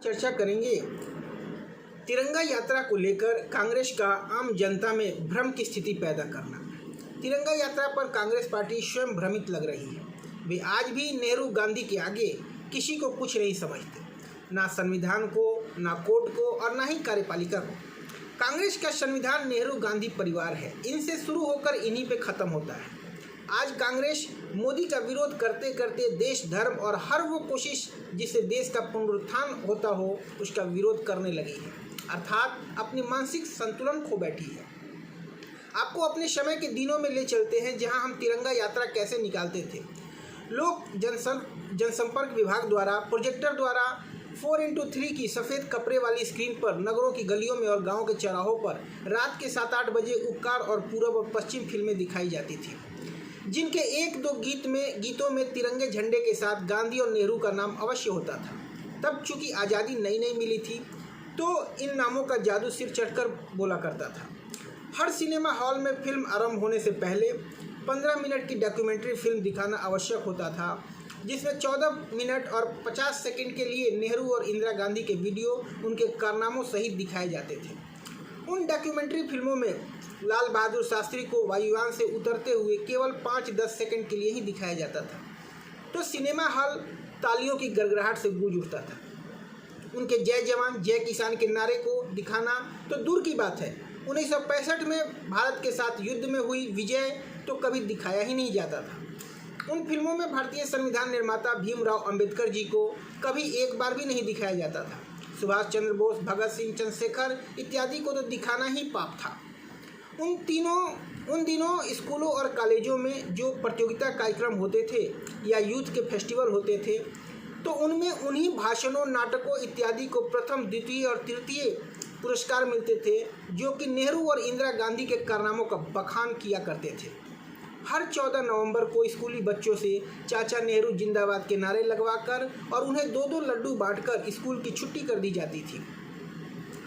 चर्चा करेंगे तिरंगा यात्रा को लेकर कांग्रेस का आम जनता में भ्रम की स्थिति पैदा करना। तिरंगा यात्रा पर कांग्रेस पार्टी स्वयं भ्रमित लग रही है। वे आज भी नेहरू गांधी के आगे किसी को कुछ नहीं समझते, ना संविधान को, ना कोर्ट को और ना ही कार्यपालिका को। कांग्रेस का संविधान नेहरू गांधी परिवार है, इनसे शुरू होकर इन्हीं पे खत्म होता है। आज कांग्रेस मोदी का विरोध करते करते देश, धर्म और हर वो कोशिश जिससे देश का पुनरुत्थान होता हो उसका विरोध करने लगी है, अर्थात अपनी मानसिक संतुलन खो बैठी है। आपको अपने समय के दिनों में ले चलते हैं जहां हम तिरंगा यात्रा कैसे निकालते थे। लोक जनसंपर्क विभाग द्वारा प्रोजेक्टर द्वारा 4x3 की सफ़ेद कपड़े वाली स्क्रीन पर नगरों की गलियों में और गांवों के चौराहों पर रात के 7-8 बजे उपकार और पूर्व और पश्चिम फिल्में दिखाई जाती थी, जिनके 1-2 गीतों में तिरंगे झंडे के साथ गांधी और नेहरू का नाम अवश्य होता था। तब चूंकि आज़ादी नई नई मिली थी तो इन नामों का जादू सिर चढ़कर बोला करता था। हर सिनेमा हॉल में फिल्म आरंभ होने से पहले 15 मिनट की डॉक्यूमेंट्री फिल्म दिखाना आवश्यक होता था, जिसमें 14 मिनट और 50 सेकंड के लिए नेहरू और इंदिरा गांधी के वीडियो उनके कारनामों सहित दिखाए जाते थे। उन डॉक्यूमेंट्री फिल्मों में लाल बहादुर शास्त्री को वायुयान से उतरते हुए केवल 5-10 सेकंड के लिए ही दिखाया जाता था, तो सिनेमा हॉल तालियों की गड़गड़ाहट से गूंज उठता था। उनके जय जवान जय किसान के नारे को दिखाना तो दूर की बात है, 1965 में भारत के साथ युद्ध में हुई विजय तो कभी दिखाया ही नहीं जाता था। उन फिल्मों में भारतीय संविधान निर्माता भीमराव अंबेडकर जी को कभी एक बार भी नहीं दिखाया जाता था। सुभाष चंद्र बोस, भगत सिंह, चंद्रशेखर इत्यादि को तो दिखाना ही पाप था। उन दिनों स्कूलों और कॉलेजों में जो प्रतियोगिता कार्यक्रम होते थे या यूथ के फेस्टिवल होते थे, तो उनमें उन्हीं भाषणों, नाटकों इत्यादि को प्रथम, द्वितीय और तृतीय पुरस्कार मिलते थे, जो कि नेहरू और इंदिरा गांधी के कारनामों का बखान किया करते थे। हर 14 नवंबर को स्कूली बच्चों से चाचा नेहरू जिंदाबाद के नारे लगवाकर और उन्हें 2-2 लड्डू बांटकर स्कूल की छुट्टी कर दी जाती थी।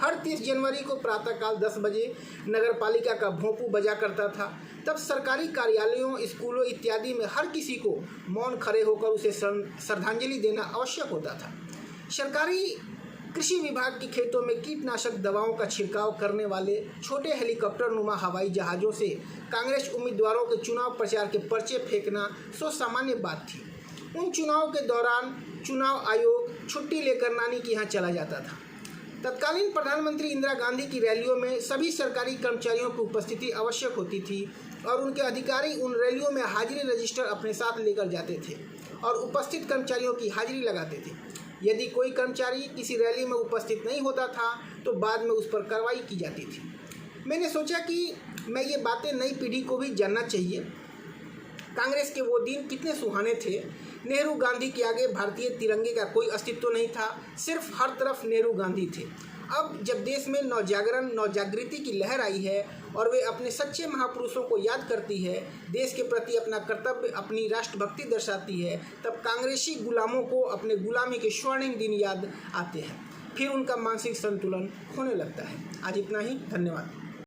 हर 30 जनवरी को प्रातःकाल 10 बजे नगर पालिका का भोंपू बजा करता था। तब सरकारी कार्यालयों, स्कूलों इत्यादि में हर किसी को मौन खड़े होकर उसे श्रद्धांजलि देना आवश्यक होता था। सरकारी कृषि विभाग के खेतों में कीटनाशक दवाओं का छिड़काव करने वाले छोटे हेलीकॉप्टर नुमा हवाई जहाज़ों से कांग्रेस उम्मीदवारों के चुनाव प्रचार के पर्चे फेंकना सो सामान्य बात थी। उन चुनाव के दौरान चुनाव आयोग छुट्टी लेकर नानी के यहाँ चला जाता था। तत्कालीन प्रधानमंत्री इंदिरा गांधी की रैलियों में सभी सरकारी कर्मचारियों की उपस्थिति आवश्यक होती थी और उनके अधिकारी उन रैलियों में हाजिरी रजिस्टर अपने साथ लेकर जाते थे और उपस्थित कर्मचारियों की हाजिरी लगाते थे। यदि कोई कर्मचारी किसी रैली में उपस्थित नहीं होता था तो बाद में उस पर कार्रवाई की जाती थी। मैंने सोचा कि मैं ये बातें नई पीढ़ी को भी जानना चाहिए। कांग्रेस के वो दिन कितने सुहाने थे। नेहरू गांधी के आगे भारतीय तिरंगे का कोई अस्तित्व नहीं था, सिर्फ हर तरफ नेहरू गांधी थे। अब जब देश में नवजागृति की लहर आई है और वे अपने सच्चे महापुरुषों को याद करती है, देश के प्रति अपना कर्तव्य, अपनी राष्ट्रभक्ति दर्शाती है, तब कांग्रेसी गुलामों को अपने गुलामी के स्वर्णिम दिन याद आते हैं। फिर उनका मानसिक संतुलन खोने लगता है। आज इतना ही, धन्यवाद।